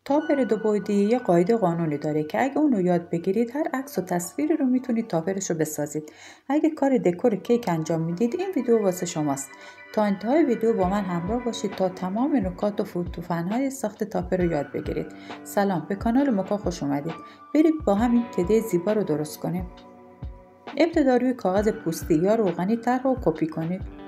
تاپر 2 بعدی یه قاعده قانونی داره که اگه اونو یاد بگیرید هر عکس و تصویری رو میتونید تاپرش رو بسازید. اگه کار دکور کیک انجام میدید این ویدیو واسه شماست. تا انتهای ویدیو با من همراه باشید تا تمام نکات و فوتوفن‌های ساخت تاپر رو یاد بگیرید. سلام، به کانال موکا خوش اومدید. برید با هم این تده زیبا رو درست کنیم. ابتدا روی کاغذ پوستی یا روغنی طرح رو کپی کنید.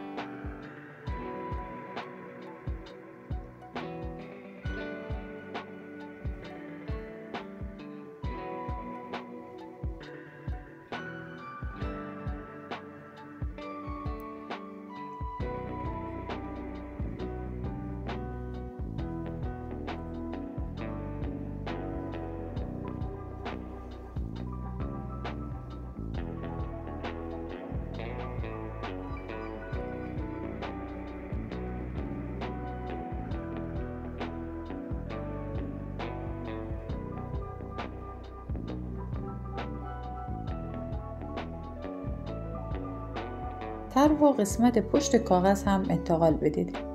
طرح و قسمت پشت کاغذ هم انتقال بدید.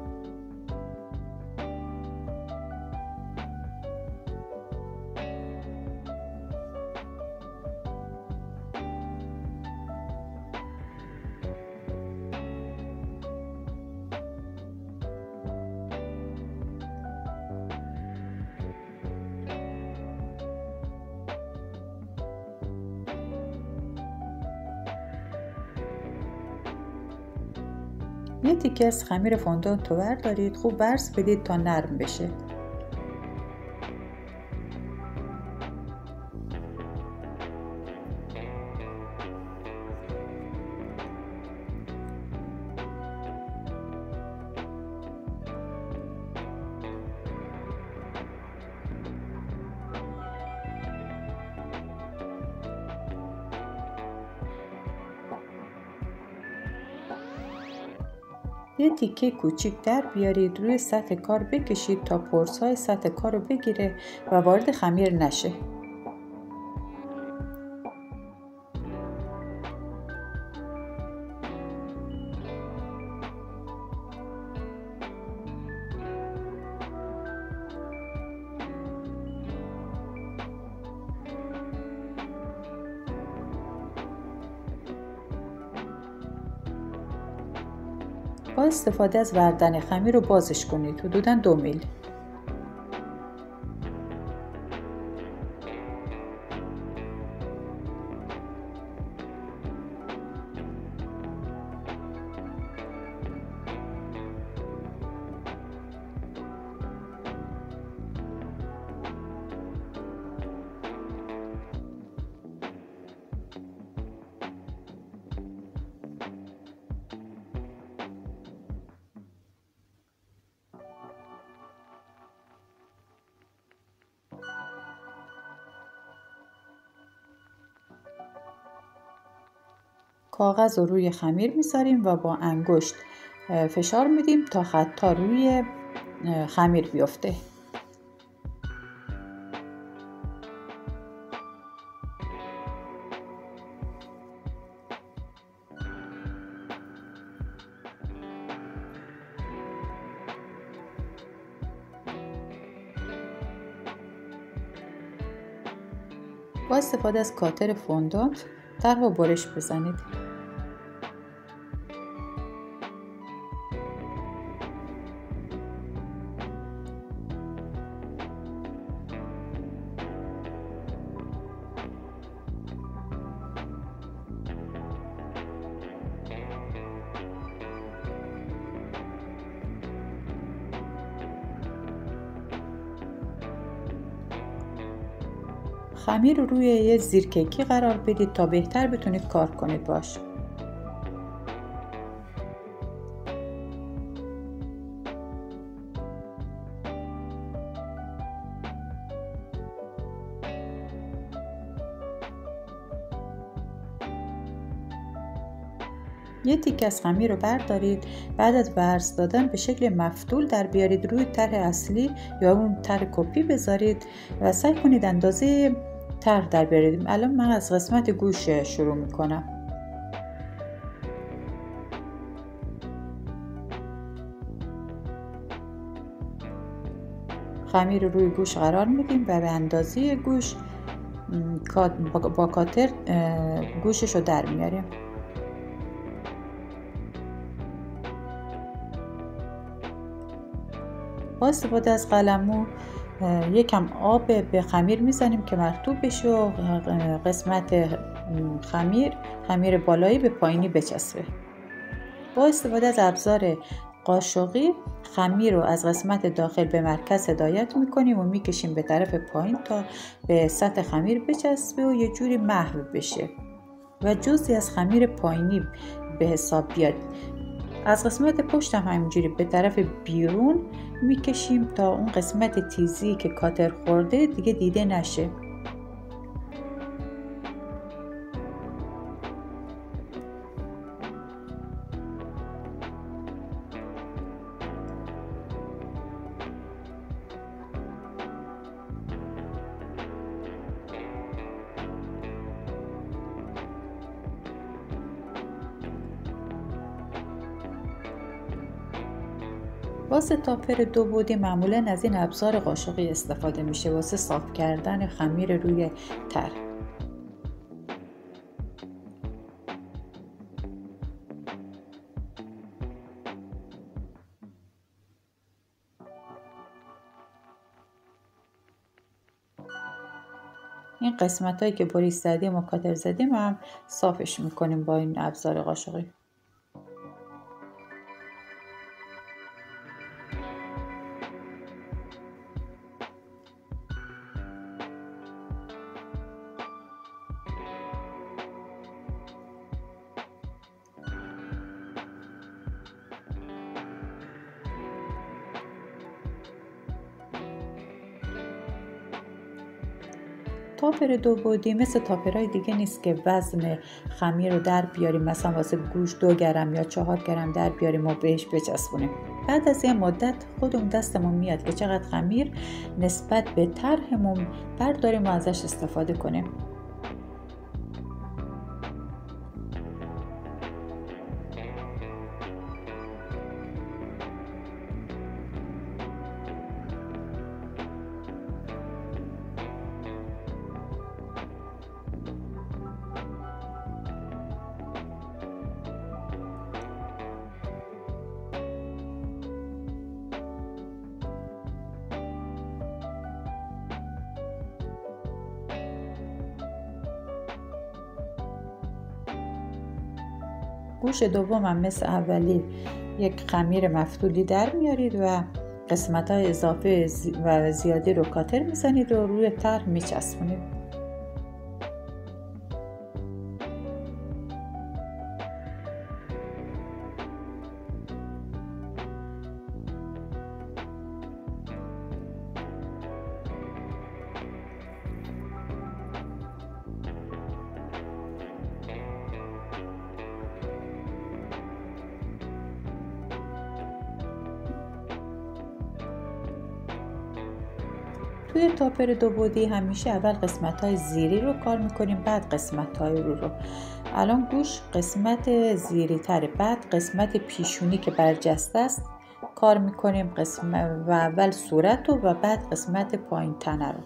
یه تیکه از خمیر فوندانت رو بردارید، خوب ورز بدید تا نرم بشه. یه تیکه کوچیک در بیارید، روی سطح کار بکشید تا پرس‌های سطح کار رو بگیره و وارد خمیر نشه. با استفاده از وردن خمیر رو بازش کنید حدوداً 2 میل. کاغذ رو روی خمیر می‌ذاریم و با انگشت فشار میدیم تا خط‌ها روی خمیر بیفته. با استفاده از کاتر فوندانت طرح و برش بزنید. خمیر رو روی یه زیرکیکی قرار بدید تا بهتر بتونید کار کنید باش. یه تیکه از خمیر رو بردارید، بعد از ورز دادن به شکل مفتول در بیارید، روی طرح اصلی یا اون طرح کپی بذارید و سعی کنید اندازه طرح در بیارید. الان من از قسمت گوش شروع میکنم. خمیر روی گوش قرار میدیم و به اندازه گوش با کاتر گوشش رو در میاریم. با استفاده از قلمو یکم آب به خمیر میزنیم که مرطوب بشه و قسمت خمیر بالایی به پایینی بچسبه. با استفاده از ابزار قاشقی خمیر رو از قسمت داخل به مرکز هدایت میکنیم و میکشیم به طرف پایین تا به سطح خمیر بچسبه و یه جوری محو بشه و جزئی از خمیر پایینی به حساب بیاد. از قسمت پشت هم همینجوری به طرف بیرون میکشیم تا اون قسمت تیزی که کاتر خورده دیگه دیده نشه. واسه تاپر 2 بعدی معمولا از این ابزار قاشقی استفاده میشه واسه صاف کردن خمیر روی تر. این قسمت هایی که بریز زدیم و کاتر زدیم هم صافش میکنیم با این ابزار قاشقی. تاپر 2 بعدی مثل تاپرهای دیگه نیست که وزن خمیر رو در بیاریم، مثلا واسه گوش 2 گرم یا 4 گرم در بیاریم و بهش بچسبونیم. بعد از یه مدت خودمون دستمون میاد که چقدر خمیر نسبت به طرحمون برداریم و ازش استفاده کنیم. گوش دوم هم مثل اولی یک خمیر مفتولی در میارید و قسمت های اضافه و زیادی رو کاتر میزنید و روی طرح میچسبونید. توی تاپر 2 بعدی همیشه اول قسمت‌های زیری رو کار میکنیم، بعد قسمت‌های رو. الان گوش قسمت زیری تره، بعد قسمت پیشونی که برجسته است کار میکنیم و اول صورت و بعد قسمت پایین تنه رو.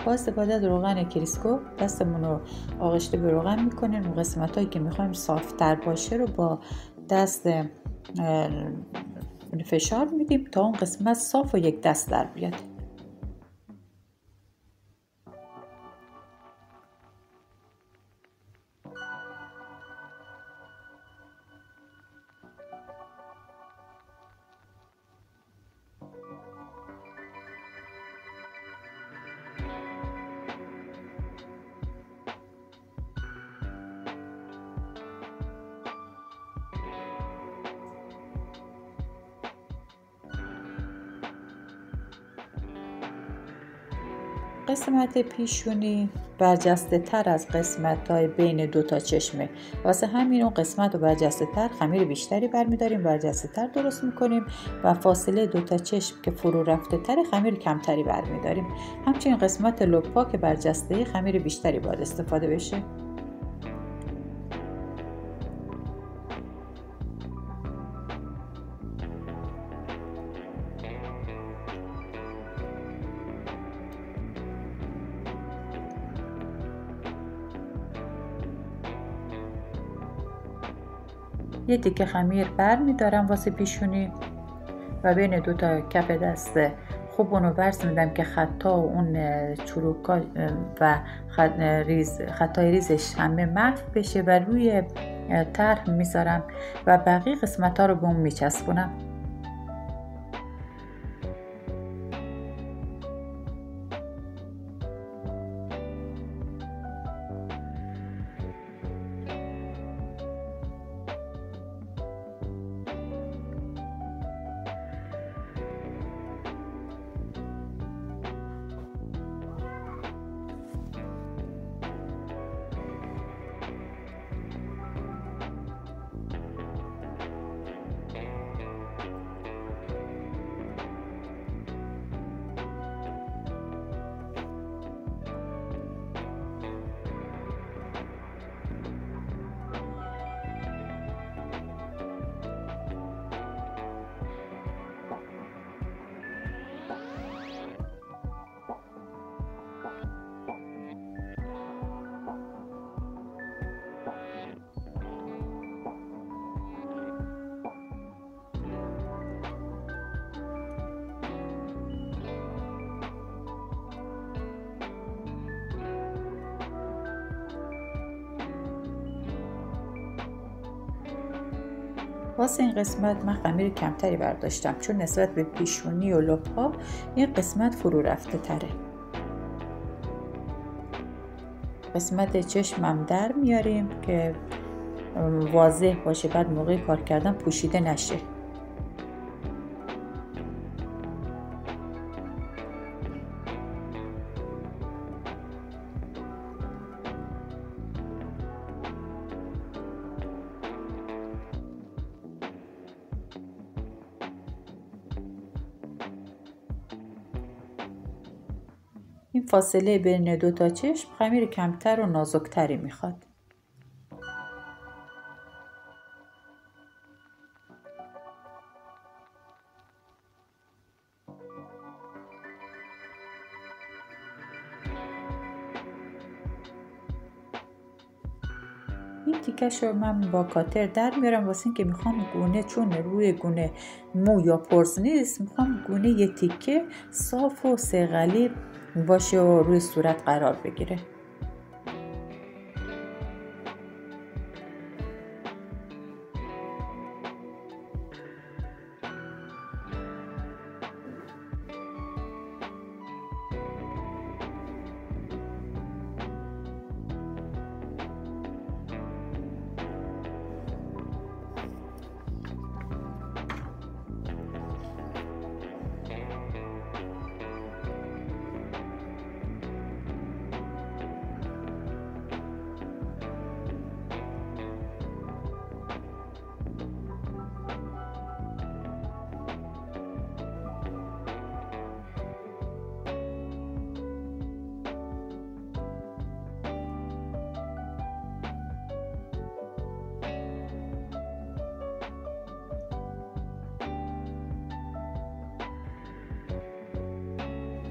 با استفاده از روغن کریسکو دستمون رو آغشته به روغن میکنیم و قسمت هایی که میخوایم صافتر باشه رو با دست فشار میدیم تا اون قسمت صاف و یک دست در بیاد. قسمت پیشونی برجسته تر از قسمت های بین دو تا چشمه. واسه همین اون قسمت رو برجسته تر خمیر بیشتری برمیداریم، برجسته تر درست میکنیم و فاصله دو تا چشم که فرو رفته تر خمیر کمتری برمیداریم. همچنین قسمت لپا که برجسته خمیر بیشتری باید استفاده بشه. یه تیکه خمیر برمیدارم واسه پیشونی و بین دو تا کف دسته خوب اونو برس میدم که خطا و اون چروکا و خطای ریزش همه محو بشه و روی طرح میذارم و بقیه قسمت ها رو به اون میچسبونم. واسه این قسمت من خمیر کمتری برداشتم چون نسبت به پیشونی و لپ‌ها این قسمت فرو رفته تره. قسمت چشمم در میاریم که واضح باشه، بعد موقع کار کردن پوشیده نشه. این فاصله بین دو تا چشم خمیر کمتر و نازکتری میخواد. این تیکش رو من با کاتر در میارم واسه این که میخوام گونه، چون روی گونه مو یا پرس نیست، میخوام گونه یه تیکه صاف و صیقلی باشه و روی صورت قرار بگیره.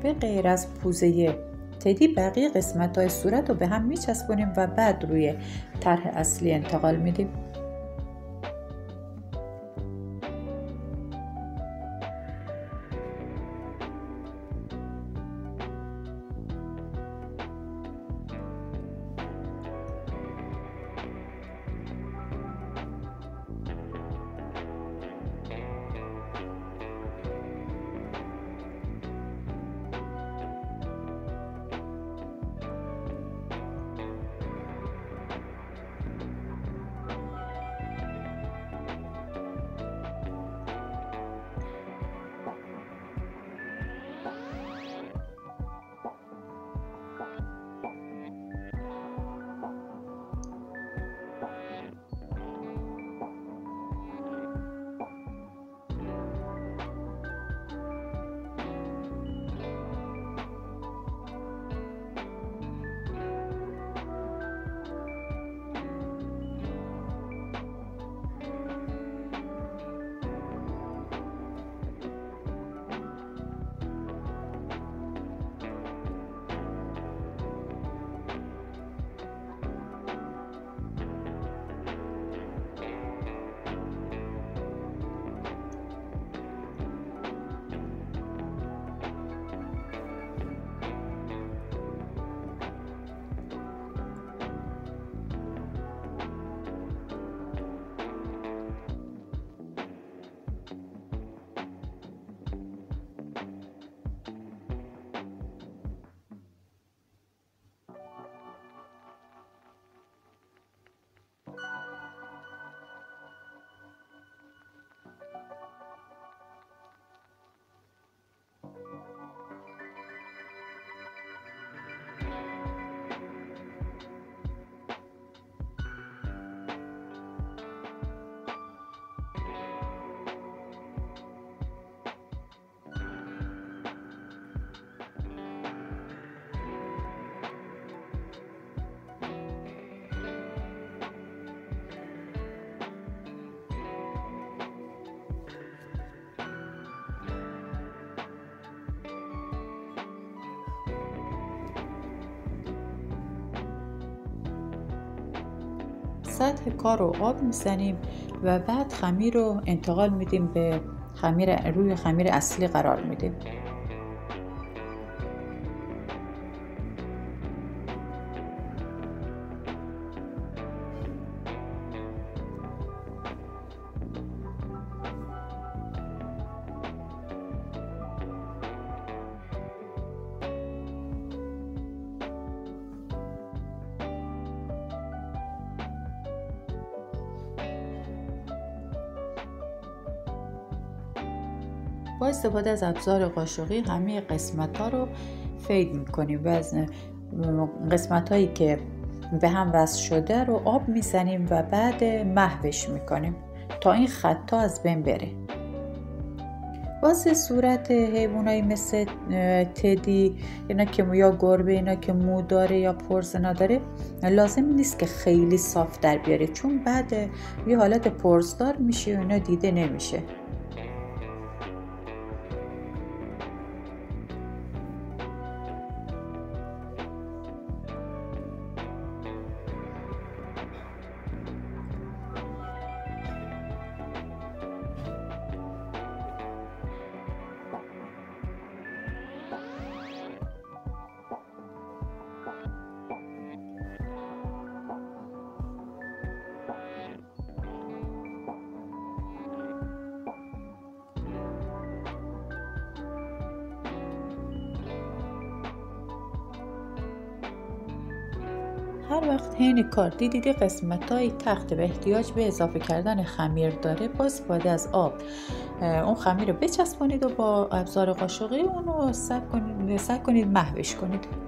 به غیر از پوزه تدی بقیه قسمت‌های صورت رو به هم میچسبونیم و بعد روی طرح اصلی انتقال میدیم. سطح کار رو آب میزنیم و بعد خمیر رو انتقال میدیم به روی خمیر اصلی قرار میدیم. با استفاده از ابزار قاشقی همه قسمت ها رو فید میکنیم و از قسمت هایی که به هم وصل شده رو آب میزنیم و بعد محوش میکنیم تا این خطا از بین بره. واسه صورت حیوانایی مثل تدی، اینا که یا گربه، اینا که مو داره یا پرز نداره، لازم نیست که خیلی صاف در بیاره، چون بعد یه حالت پرزدار میشه و اینا دیده نمیشه. هر وقت حین کار دیدی قسمت‌های تخت به احتیاج به اضافه کردن خمیر داره، با استفاده از آب اون خمیر رو بچسبونید و با ابزار قاشقی اون رو سعی کنید محوش کنید.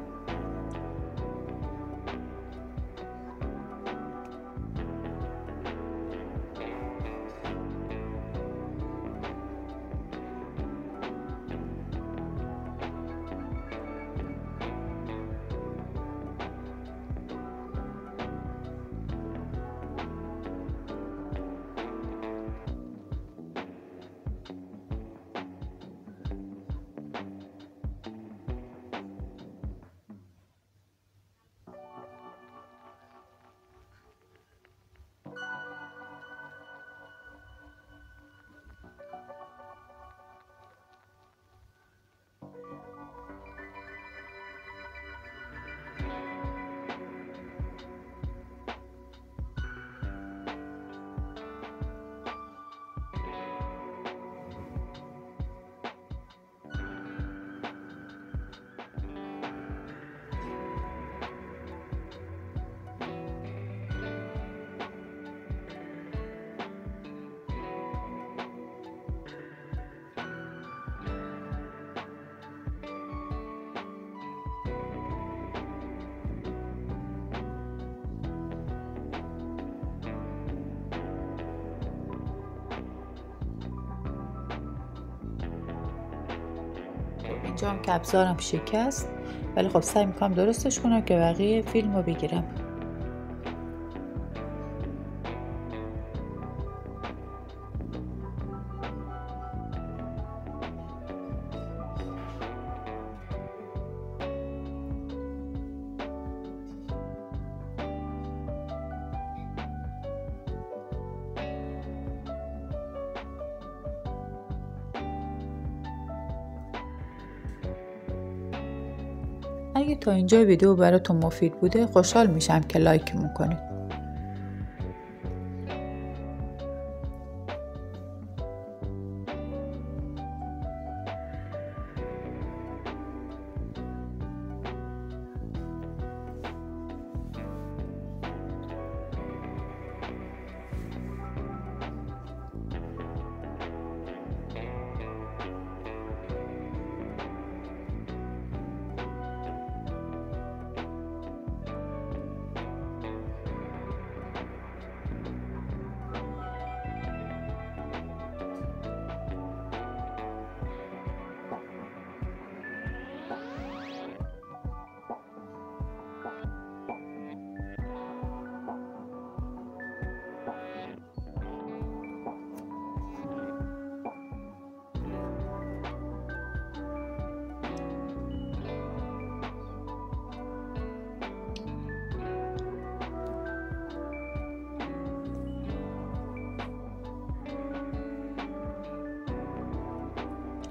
اینجا هم که ابزارم شکست، ولی خب سعی میکنم درستش کنم که بقیه فیلم رو بگیرم. اگه تا اینجا ویدیو براتون مفید بوده، خوشحال میشم که لایک میکنید.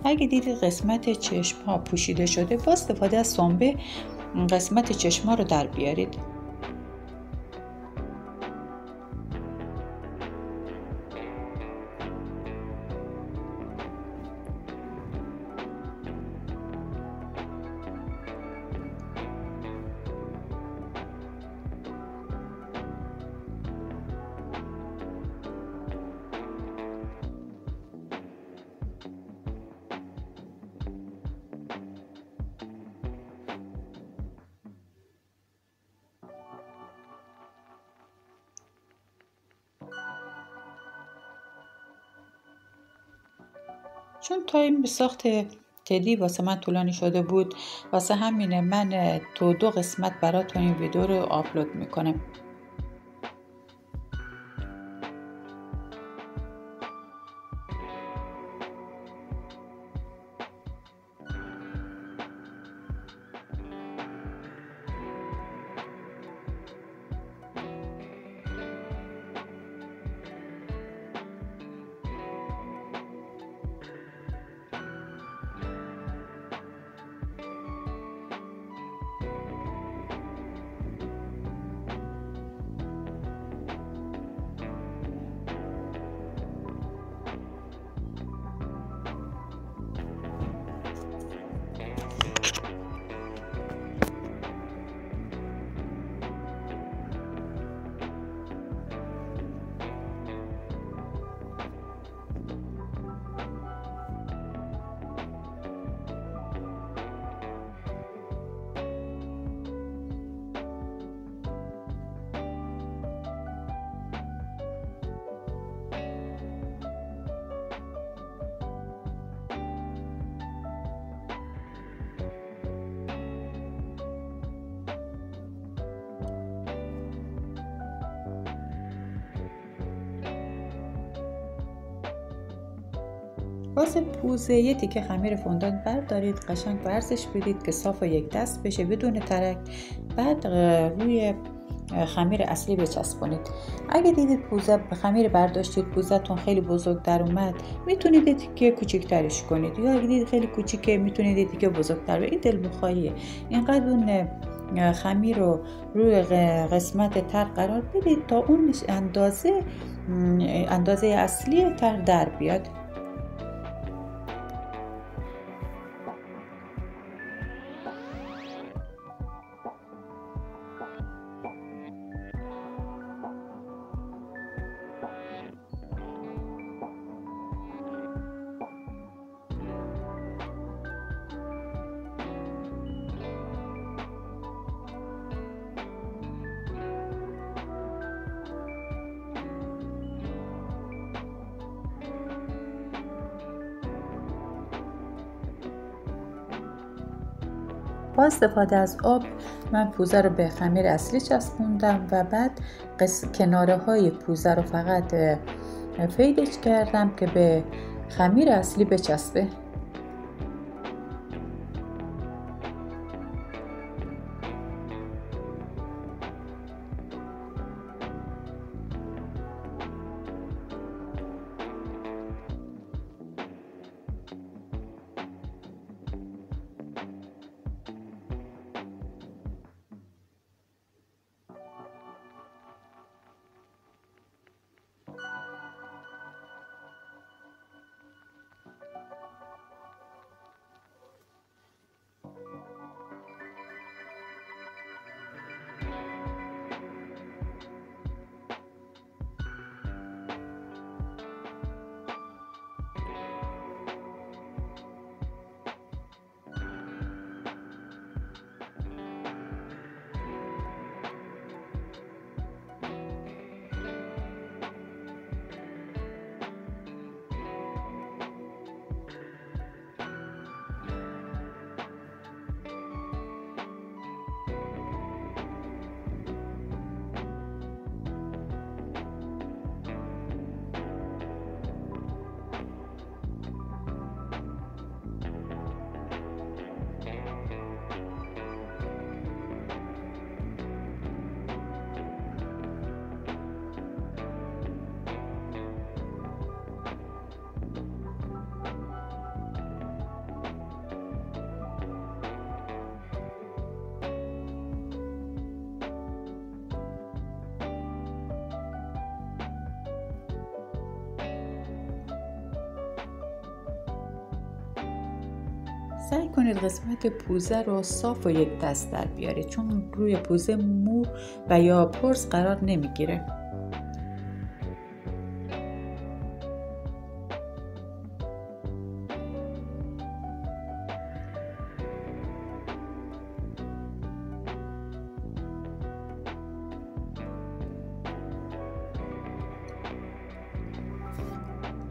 اگه دیدید قسمت چشم ها پوشیده شده، با استفاده از سنبه قسمت چشم ها رو در بیارید. چون تایم به ساخت تدی واسه من طولانی شده بود، واسه همینه من تو 2 قسمت براتون این ویدیو رو آپلود میکنم. واسه پوزه یه تیکه خمیر فوندان بردارید، قشنگ ورزش بدید که صاف و یک دست بشه بدون ترک. بعد روی خمیر اصلی بچسبونید. اگه دیدید پوزه خمیر برداشتید پوزتون خیلی بزرگ در اومد، میتونید یه تیکه کوچیک‌ترش کنید، یا اگه دیدید خیلی کوچیکه میتونید یه تیکه بزرگتر. این دل بخواهیه. اینقدر اون خمیر رو روی قسمت تر قرار بدید تا اون اندازه اصلی تر در بیاد. با استفاده از آب من پوزه رو به خمیر اصلی چسبوندم و بعد کناره های پوزه رو فقط فیدش کردم که به خمیر اصلی بچسبه. سعی کنید قسمت پوزه رو صاف و یک دست در بیارید، چون روی پوزه مو و یا پرس قرار نمیگیره.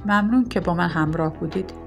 ممنون که با من همراه بودید.